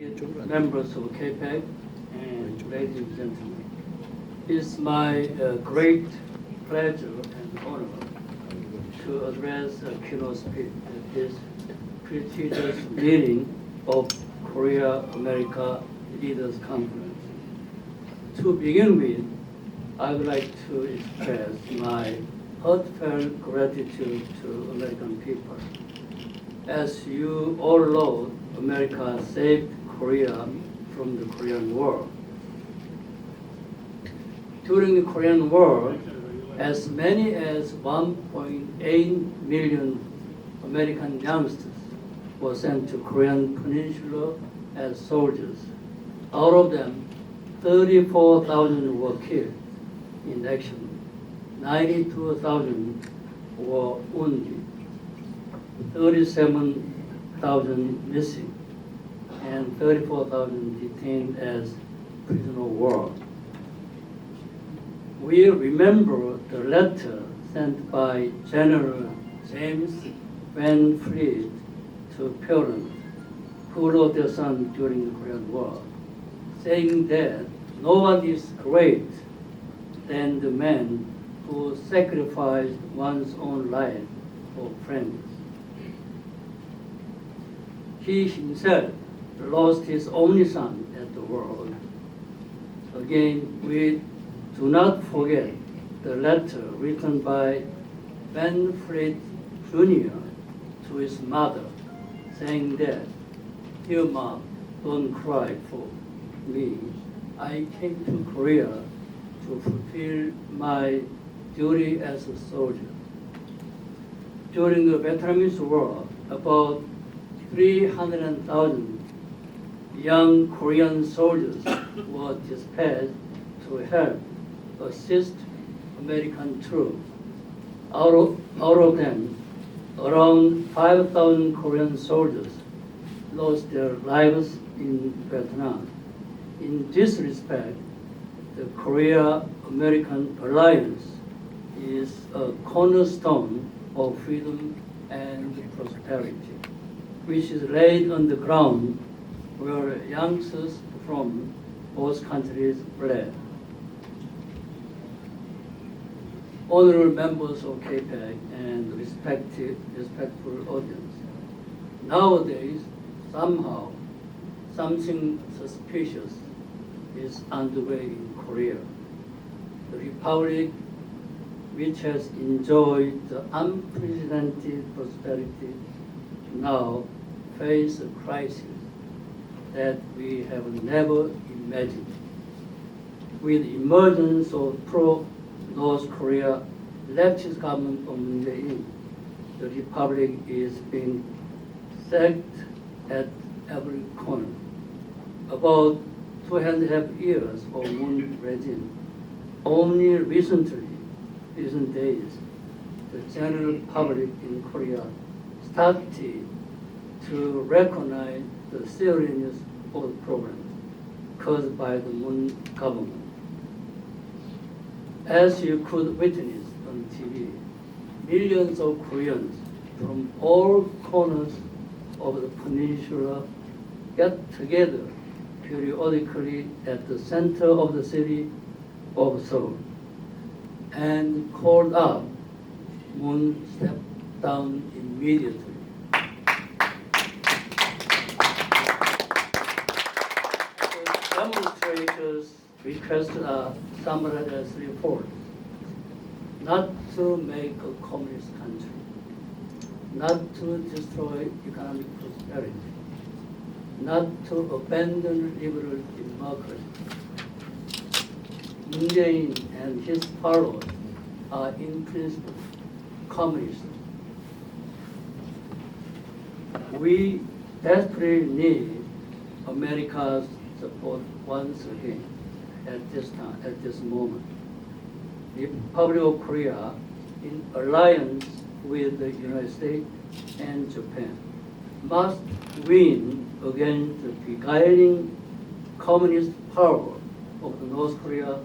members of KPEC and ladies and gentlemen. It's my great pleasure and honor to address a keynote speech at this prestigious meeting of Korea-America Leaders Conference. To begin with, I would like to express my heartfelt gratitude to American people. As you all know, America saved Korea from the Korean War. During the Korean War, as many as 1.8 million American youngsters were sent to Korean Peninsula as soldiers. Out of them, 34,000 were killed in action, 92,000 were wounded, 37,000 missing, and 34,000 detained as prisoner of war. We remember the letter sent by General James Van Fleet to parents who lost their son during the Korean War, saying that nobody is great than the man who sacrificed one's own life for friends. He himself lost his only son at the war. Again, we do not forget the letter written by Van Fleet Jr. to his mother, saying that, "Dear Mom, don't cry for me. I came to Korea to fulfill my duty as a soldier." During the Vietnamese War, about 300,000 young Korean soldiers were dispatched to help assist American troops. Out of them, around 5,000 Korean soldiers lost their lives in Vietnam. In this respect, the Korea-American alliance is a cornerstone of freedom and prosperity, which is laid on the ground where youngsters from both countries fled. Honorable members of KPEC and respectful audience, nowadays, somehow, something suspicious is underway in Korea. The Republic, which has enjoyed the unprecedented prosperity, now face a crisis that we have never imagined. With the emergence of pro-North Korea leftist government of Moon Jae-in, the Republic is being sacked at every corner. About 2.5 years of Moon regime. Only recent days, the general public in Korea started to recognize the seriousness of the problem caused by the Moon government. As you could witness on TV, millions of Koreans from all corners of the peninsula get together periodically at the center of the city of Seoul and called out, "Moon, step down immediately." The demonstrators' requests are summarized as follows: not to make a communist country, not to destroy economic prosperity, not to abandon liberal democracy. Moon Jae-in and his followers are in principle communists. We desperately need America's support once again at this time, at this moment. The Republic of Korea, in alliance with the United States and Japan, must win against the beguiling communist power of the North Korea,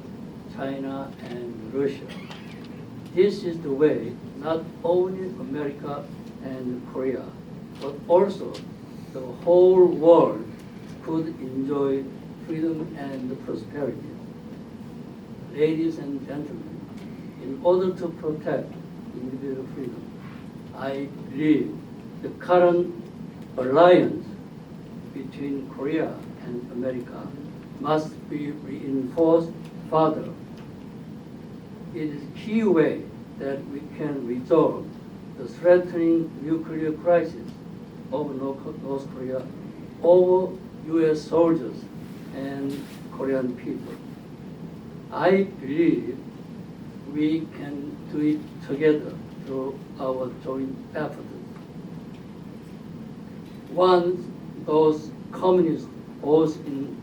China, and Russia. This is the way not only America and Korea, but also the whole world could enjoy freedom and prosperity. Ladies and gentlemen, in order to protect individual freedom, I believe the current alliance between Korea and America must be reinforced further. It is a key way that we can resolve the threatening nuclear crisis of North Korea over U.S. soldiers and Korean people. I believe we can do it together through our joint efforts. Once those communists, both in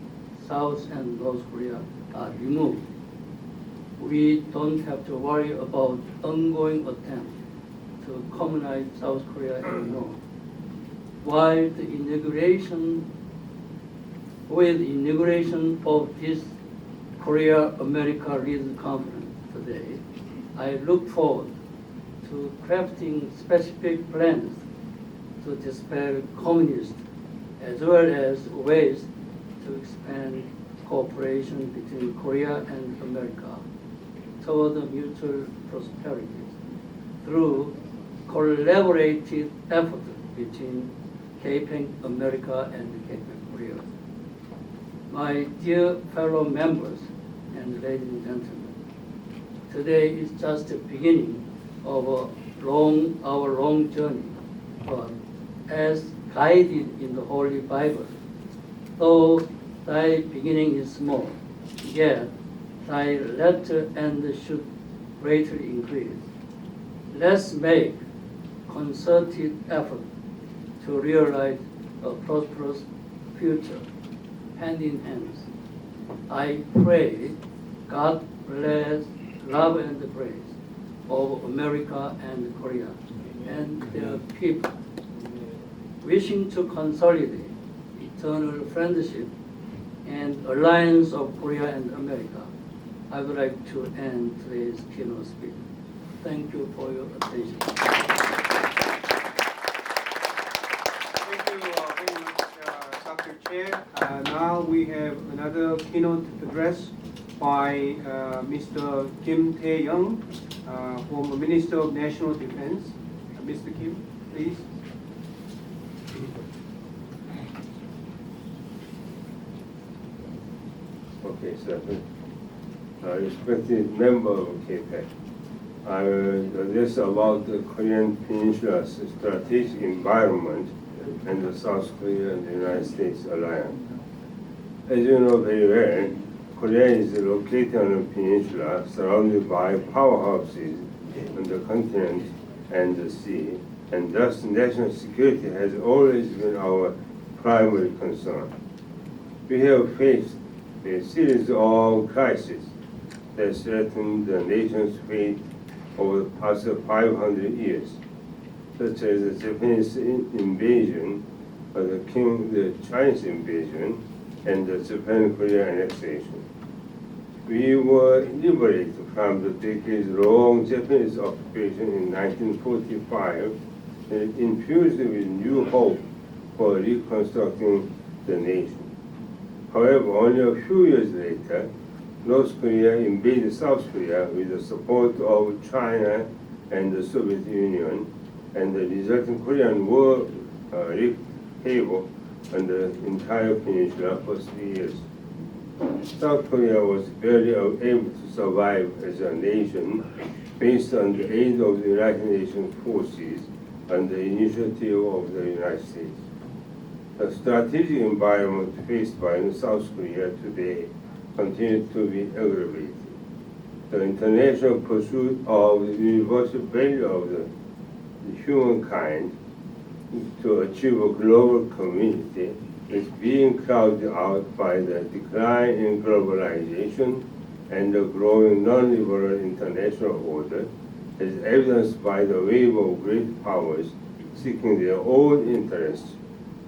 South and North Korea, are removed, we don't have to worry about ongoing attempts to communise South Korea anymore. With the inauguration of this Korea-America Leaders Conference today, I look forward to crafting specific plans to dispel communism, as well as ways to expand cooperation between Korea and America toward mutual prosperity through collaborative efforts between KPEC America and KPEC Korea. My dear fellow members and ladies and gentlemen, today is just the beginning of our long journey, but as guided in the Holy Bible, though thy beginning is small, yet thy latter end should greatly increase. Let's make concerted effort to realize a prosperous future, hand in hand. I pray God bless, love, and grace of America and Korea and their people, wishing to consolidate eternal friendship and alliance of Korea and America. I would like to end today's keynote speech. Thank you for your attention. Thank you very much, Dr. Chair. Now we have another keynote address by Mr. Kim Tae-young, former Minister of National Defense. Mr. Kim, please. Okay, sir. Respected member of KPEC, I will address about the Korean Peninsula's strategic environment and the South Korea and the United States alliance. As you know very well, Korea is located on a peninsula surrounded by powerhouses on the continent and the sea, and thus national security has always been our primary concern. We have faced a series of crises that threatened the nation's fate over the past 500 years, such as the Japanese invasion, the Chinese invasion, and the Japan-Korea annexation. We were liberated from the decades-long Japanese occupation in 1945 and infused with new hope for reconstructing the nation. However, only a few years later, North Korea invaded South Korea with the support of China and the Soviet Union, and the resulting Korean War wreaked havoc on the entire peninsula for 3 years. South Korea was barely able to survive as a nation based on the aid of the United Nations forces and the initiative of the United States. The strategic environment faced by South Korea today continues to be aggravated. The international pursuit of the universal value of the humankind to achieve a global community is being crowded out by the decline in globalization and the growing non-liberal international order, as evidenced by the wave of great powers seeking their own interests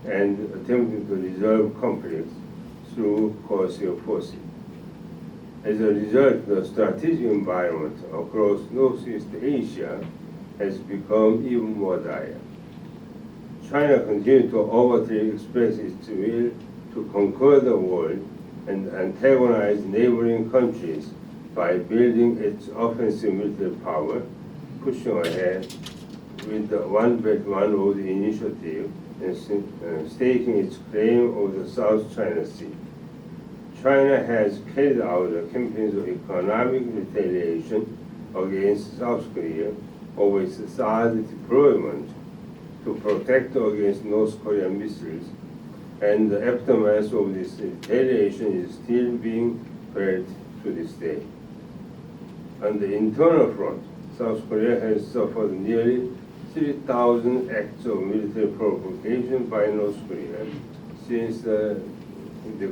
and attempting to resolve conflicts through coercive forces. As a result, the strategic environment across Northeast Asia has become even more dire. China continues to overtly express its will to conquer the world and antagonize neighboring countries by building its offensive military power, pushing ahead with the One Belt, One Road initiative and staking its claim over the South China Sea. China has carried out campaigns of economic retaliation against South Korea over its THAAD deployment to protect against North Korean missiles, and the aftermath of this retaliation is still being felt to this day. On the internal front, South Korea has suffered nearly 3,000 acts of military provocation by North Korea since the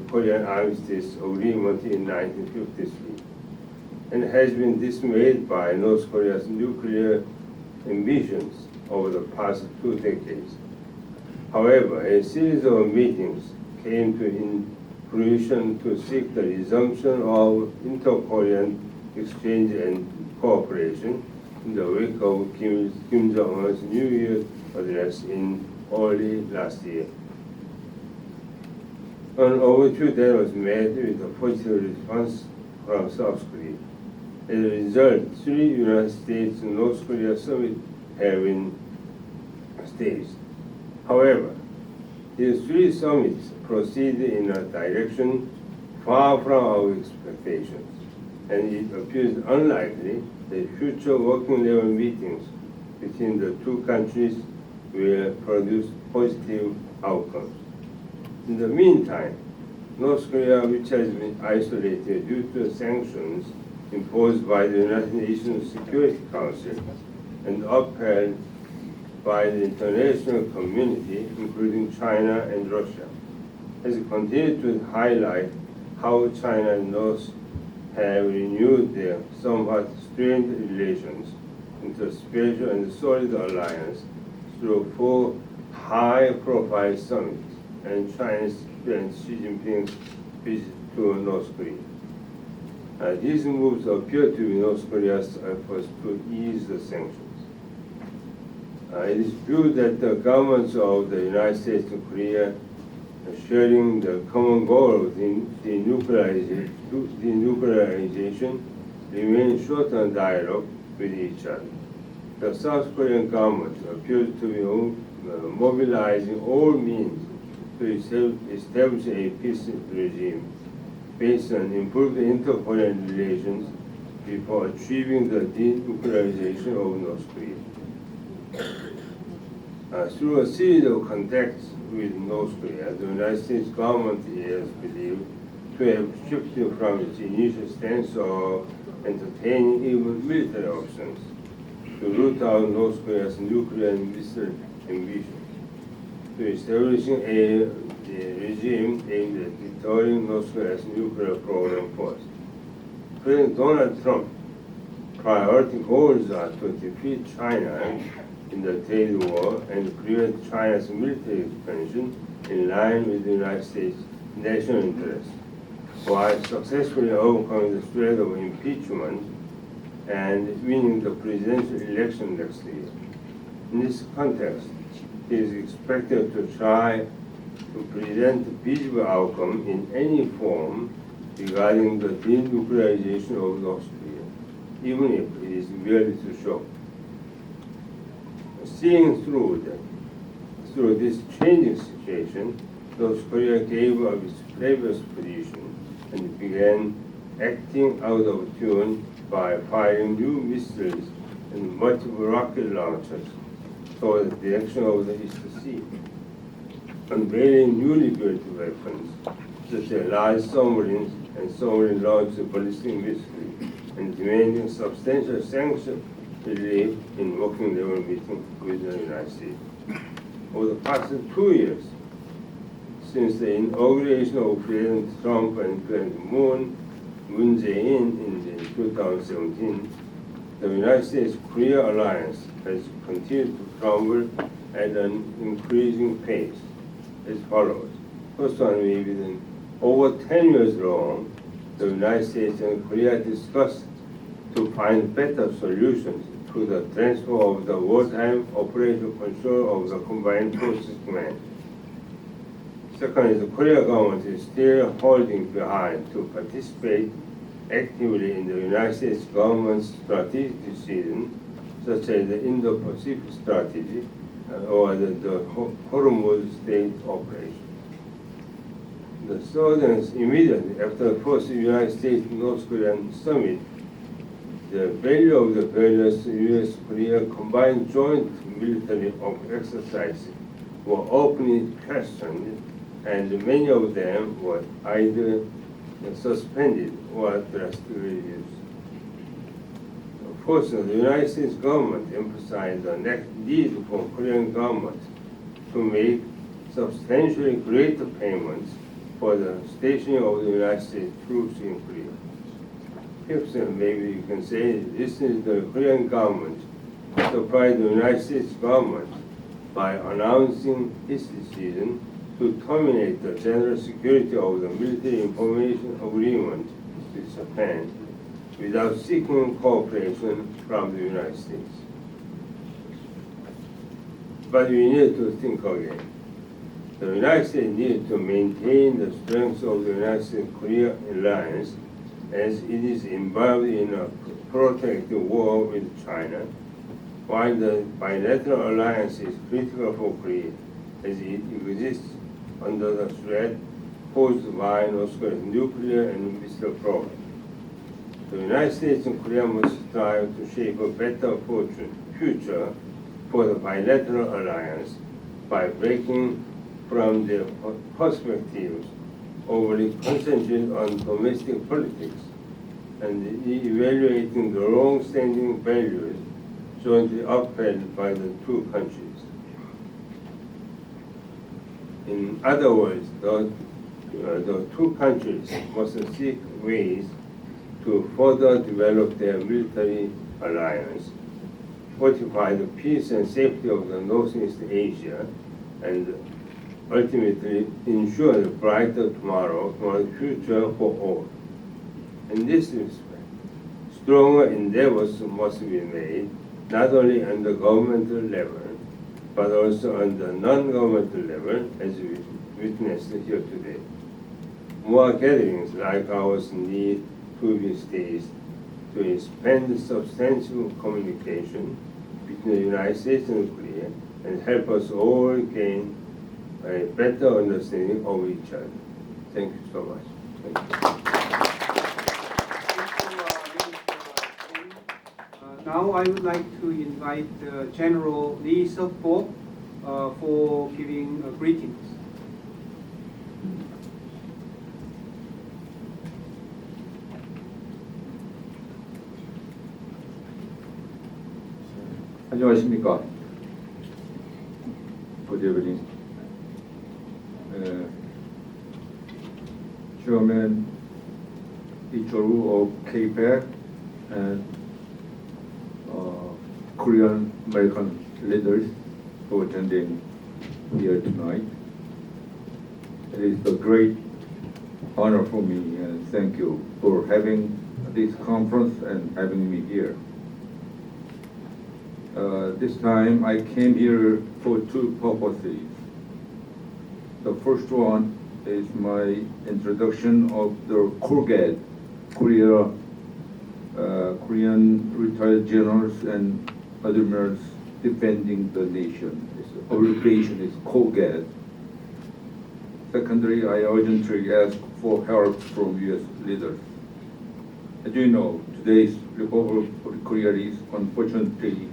Korean Armistice Agreement in 1953, and has been dismayed by North Korea's nuclear ambitions over the past 2 decades. However, a series of meetings came to fruition to seek the resumption of inter-Korean exchange and cooperation in the wake of Kim Jong-un's New Year address in early last year. An overture that was met with a positive response from South Korea. As a result, 3 United States and North Korea summits have been staged. However, these 3 summits proceeded in a direction far from our expectations, and it appears unlikely that future working level meetings between the 2 countries will produce positive outcomes. In the meantime, North Korea, which has been isolated due to sanctions imposed by the United Nations Security Council and upheld by the international community, including China and Russia, has continued to highlight how China and North have renewed their somewhat strained relations into a special and solid alliance through 4 high-profile summits and China's and Xi Jinping's visit to North Korea. These moves appear to be North Korea's efforts to ease the sanctions. It is viewed that the governments of the United States and Korea sharing the common goal of denuclearization remain short-term dialogue with each other. The South Korean government appears to be mobilizing all means to establish a peace regime based on improved inter-Korean relations before achieving the denuclearization of North Korea. Through a series of contacts with North Korea, the United States government is believed to have shifted from its initial stance of entertaining even military options to root out North Korea's nuclear and missile ambitions, to establishing a regime aimed at deterring North Korea's nuclear program first. President Donald Trump's priority goals are to defeat China in the trade war and prevent China's military expansion in line with the United States' national interests, while successfully overcoming the threat of impeachment and winning the presidential election next year. In this context, he is expected to try to present a visible outcome in any form regarding the denuclearization of North Korea, even if it is merely to show. Seeing through this changing situation, North Korea gave up its previous position and began acting out of tune by firing new missiles and multiple rocket launchers toward the direction of the East Sea, unveiling newly built weapons such as large submarines and submarine-launched ballistic missiles, and demanding substantial sanction relief in working level meetings with the United States. Over the past 2 years, since the inauguration of President Trump and President Moon Jae-in in 2017, the United States-Korea alliance has continued to crumble at an increasing pace as follows. First one, maybe over 10 years long, the United States and Korea discussed to find better solutions to the transfer of the wartime operational control of the Combined Forces Command. Second is the Korea government is still holding behind to participate actively in the United States government's strategic decision, such as the Indo-Pacific strategy or the Hormuz State operation. The third is immediately after the first United States-North Korean summit, the value of the various U.S.-Korea combined joint military exercises were openly questioned, and many of them were either suspended or drastically reduced. First, the United States government emphasized the need for Korean government to make substantially greater payments for the stationing of the United States troops in Korea. Fifth, maybe you can say this is the Korean government surprised the United States government by announcing its decision to terminate the general security of the military information agreement with Japan without seeking cooperation from the United States. But we need to think again. The United States needs to maintain the strength of the United States-Korea alliance as it is involved in a protracted war with China, while the bilateral alliance is critical for Korea as it exists under the threat posed by North Korea's nuclear and missile program. The United States and Korea must strive to shape a better future for the bilateral alliance by breaking from their perspectives overly concentrated on domestic politics and evaluating the long-standing values jointly upheld by the two countries. In other words, the two countries must seek ways to further develop their military alliance, fortify the peace and safety of the Northeast Asia, and ultimately ensure a brighter tomorrow for the future for all. In this respect, stronger endeavors must be made, not only on the governmental level, but also on the non-governmental level, as we witnessed here today. More gatherings like ours need to be staged to expand substantial communication between the United States and Korea and help us all gain a better understanding of each other. Thank you so much. Thank you. Now I would like to invite General Lee Seok-bo for giving greetings. 안녕하십니까. Good evening. Chairman of KPAC and Korean American leaders for attending here tonight. It is a great honor for me, and thank you for having this conference and having me here. This time I came here for two purposes. The first one is my introduction of the KORGAD, Korean retired generals and admirals defending the nation. Its abbreviation is KORGAD. Secondly, I urgently ask for help from U.S. leaders. As you know, today's Republic of Korea is unfortunately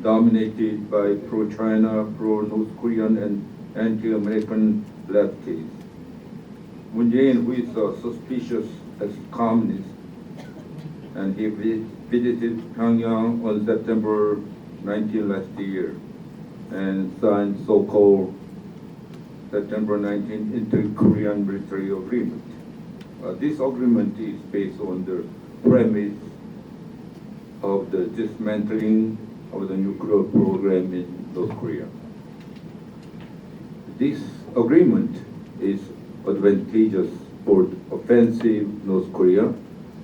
dominated by pro-China, pro-North Korean, and anti-American lefties. Moon Jae-in, who is suspicious as communist, and he visited Pyongyang on September 19 last year and signed so-called September 19 inter-Korean military agreement. This agreement is based on the premise of the dismantling of the nuclear program in North Korea. This agreement is advantageous for offensive North Korea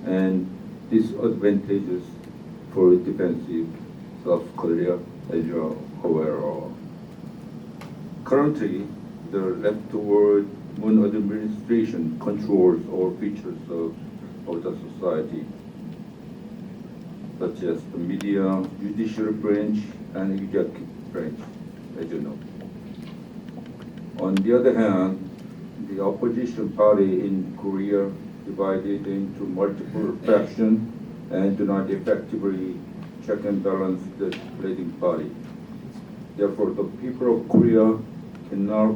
and disadvantageous for defensive South Korea, as you are aware of. Currently, the leftover Moon administration controls all features of the society, such as the media, judicial branch, and executive branch, as you know. On the other hand, the opposition party in Korea divided into multiple factions and do not effectively check and balance the leading party. Therefore, the people of Korea cannot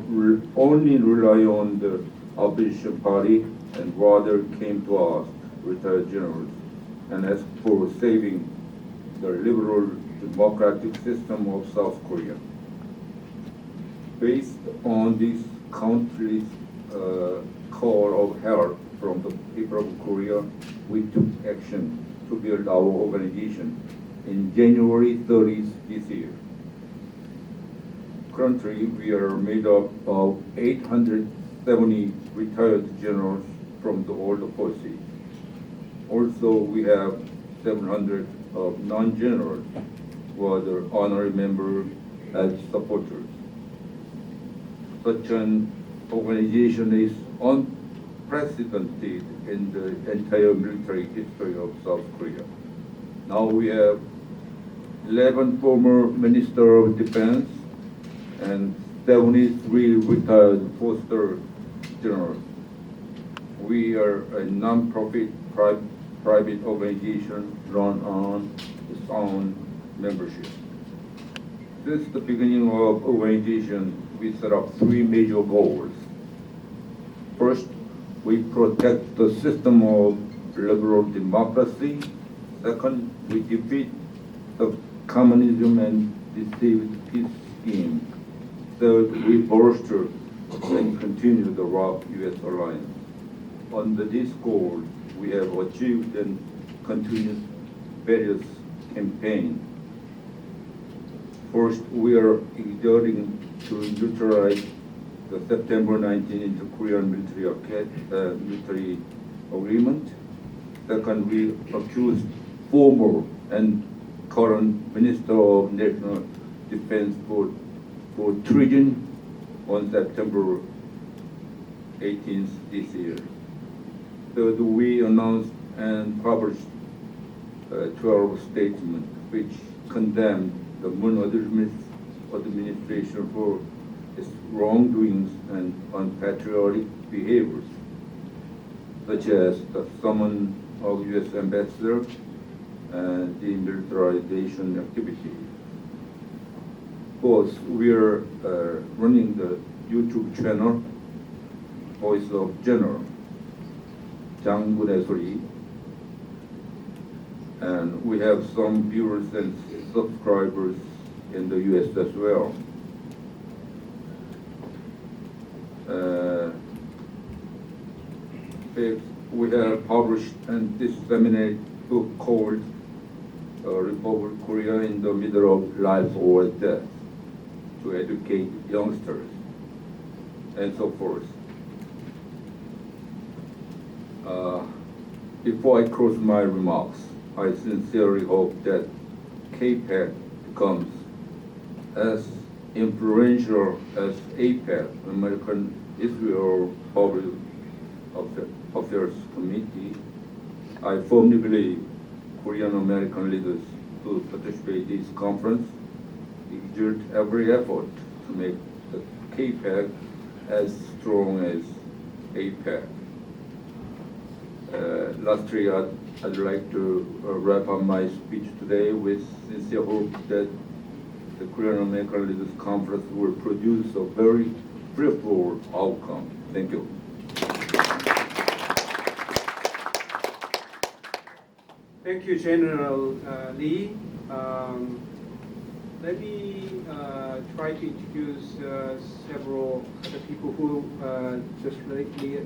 only rely on the opposition party and rather came to us, retired generals, and asked for saving the liberal democratic system of South Korea. Based on this countless call of help from the people of Korea, we took action to build our organization in January 30th this year. Currently, we are made up of 870 retired generals from the old forces. Also, we have 700 of non-generals who are the honorary members as supporters. Such an organization is unprecedented in the entire military history of South Korea. Now we have 11 former Minister of Defense and 73 retired foster generals. We are a non-profit private organization run on its own membership. Since the beginning of organization, we set up three major goals. First, we protect the system of liberal democracy. Second, we defeat the communism and deceive peace scheme. Third, we bolster and continue the ROC-US alliance. Under this goal, we have achieved and continued various campaigns. First, we are exerting to neutralize the September 19 inter-Korean military agreement. Second, we accuse former and current Minister of National Defense for treason on September 18th this year. Third, we announced and published 12 statements which condemned the Moon administration for its wrongdoings and unpatriotic behaviors, such as the summon of U.S. ambassador and demilitarization activities. Fourth, we are running the YouTube channel Voice of General, 장군의 소리, and we have some viewers and subscribers in the U.S. as well. We have published and disseminated a book called Republic of Korea in the Middle of Life or Death to educate youngsters and so forth. Before I close my remarks, I sincerely hope that KPAC becomes as influential as APAC, American Israel Public Affairs Committee. I firmly believe Korean American leaders who participate in this conference exert every effort to make the KPAC as strong as APAC. Lastly, I'd like to wrap up my speech today with sincere hope that the Korean American Leaders Conference will produce a very fruitful outcome. Thank you. Thank you, General Lee. Let me try to introduce several other people who just lately